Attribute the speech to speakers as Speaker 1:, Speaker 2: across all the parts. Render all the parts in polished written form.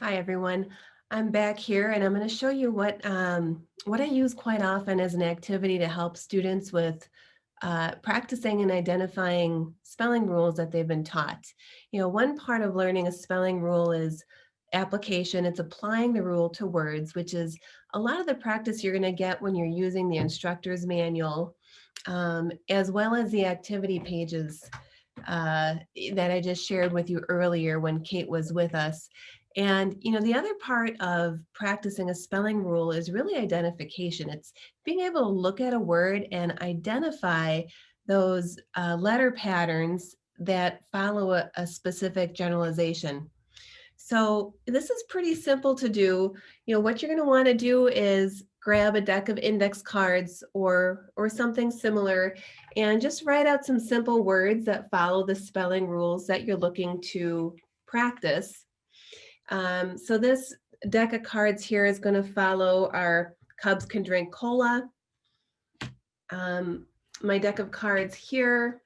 Speaker 1: Hi, everyone. I'm back here and I'm going to show you what I use quite often as an activity to help students with practicing and identifying spelling rules that they've been taught. One part of learning a spelling rule is application. It's applying the rule to words, which is a lot of the practice you're going to get when you're using the instructor's manual, as well as the activity pages uh, that I just shared with you earlier when Kate was with us. And the other part of practicing a spelling rule is really identification. It's being able to look at a word and identify those letter patterns that follow a specific generalization. So this is pretty simple to do. What you're going to want to do is grab a deck of index cards or something similar and just write out some simple words that follow the spelling rules that you're looking to practice. So this deck of cards here is going to follow our Cubs can drink cola. Um, my deck of cards here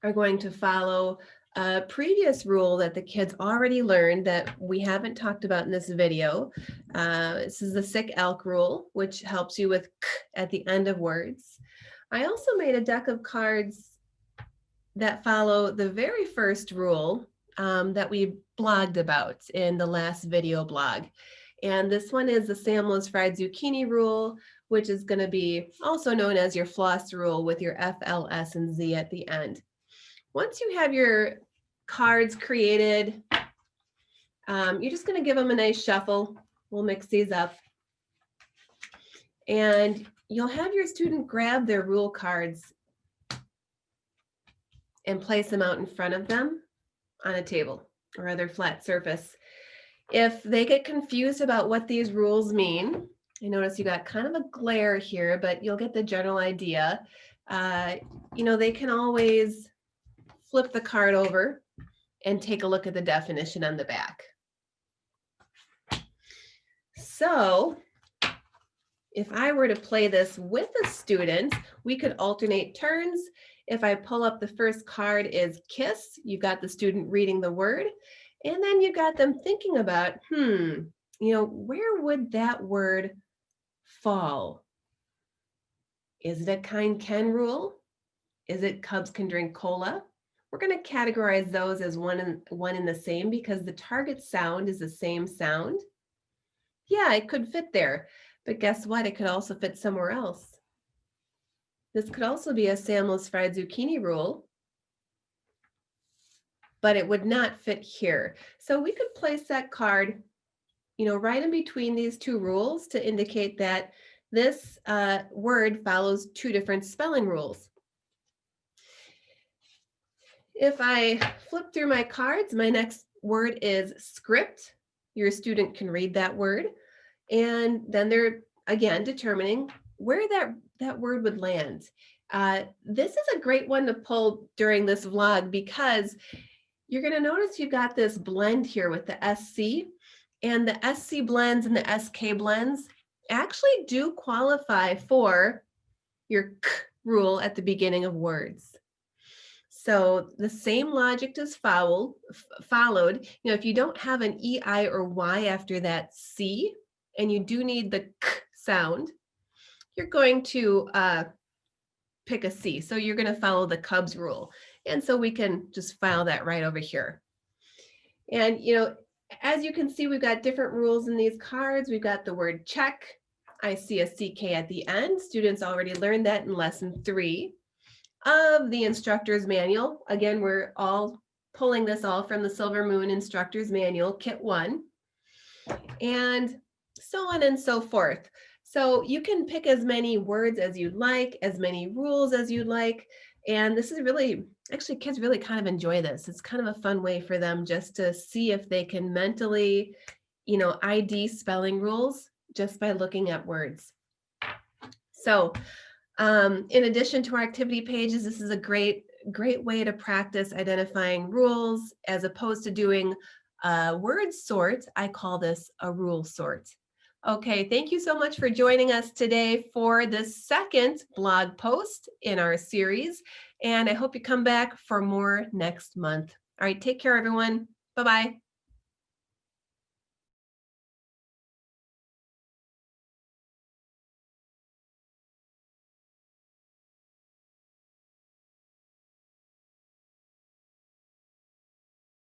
Speaker 1: are going to follow a previous rule that the kids already learned that we haven't talked about in this video. This is the sick elk rule, which helps you with k at the end of words. I also made a deck of cards that follow the very first rule that we blogged about in the last video blog. And this one is the Sam Loves Fried Zucchini rule, which is going to be also known as your floss rule with your F, L, S, and Z at the end. Once you have your cards created, you're just going to give them a nice shuffle. We'll mix these up. And you'll have your student grab their rule cards and place them out in front of them on a table or other flat surface. If they get confused about what these rules mean, I notice you got kind of a glare here, but you'll get the general idea. They can always flip the card over and take a look at the definition on the back. So if I were to play this with a student, we could alternate turns. If I pull up the first card is kiss, you got the student reading the word, and then you got them thinking about, where would that word fall? Is it a kind Ken rule? Is it Cubs can drink cola? We're going to categorize those as one in the same because the target sound is the same sound. Yeah, it could fit there, but guess what? It could also fit somewhere else. This could also be a Sam Loves Fried Zucchini rule, but it would not fit here. So we could place that card, right in between these two rules to indicate that this word follows two different spelling rules. If I flip through my cards, my next word is script. Your student can read that word. And then they're, again, determining where that word would land. This is a great one to pull during this vlog because you're going to notice you got this blend here with the SC. And the SC blends and the SK blends actually do qualify for your K rule at the beginning of words. So the same logic is followed. If you don't have an EI or Y after that C, and you do need the K sound, you're going to pick a C. So you're going to follow the Cubs rule. And so we can just file that right over here. And, as you can see, we've got different rules in these cards. We've got the word check. I see a CK at the end. Students already learned that in lesson 3 of the instructor's manual. Again, we're all pulling this all from the Silver Moon Instructor's Manual, Kit 1, and so on and so forth. So you can pick as many words as you'd like, as many rules as you'd like, and this is really, actually kids really kind of enjoy this. It's kind of a fun way for them just to see if they can mentally, ID spelling rules just by looking at words. So in addition to our activity pages, this is a great way to practice identifying rules as opposed to doing a word sort. I call this a rule sort. Okay, thank you so much for joining us today for this second blog post in our series. And I hope you come back for more next month. All right, take care, everyone. Bye-bye.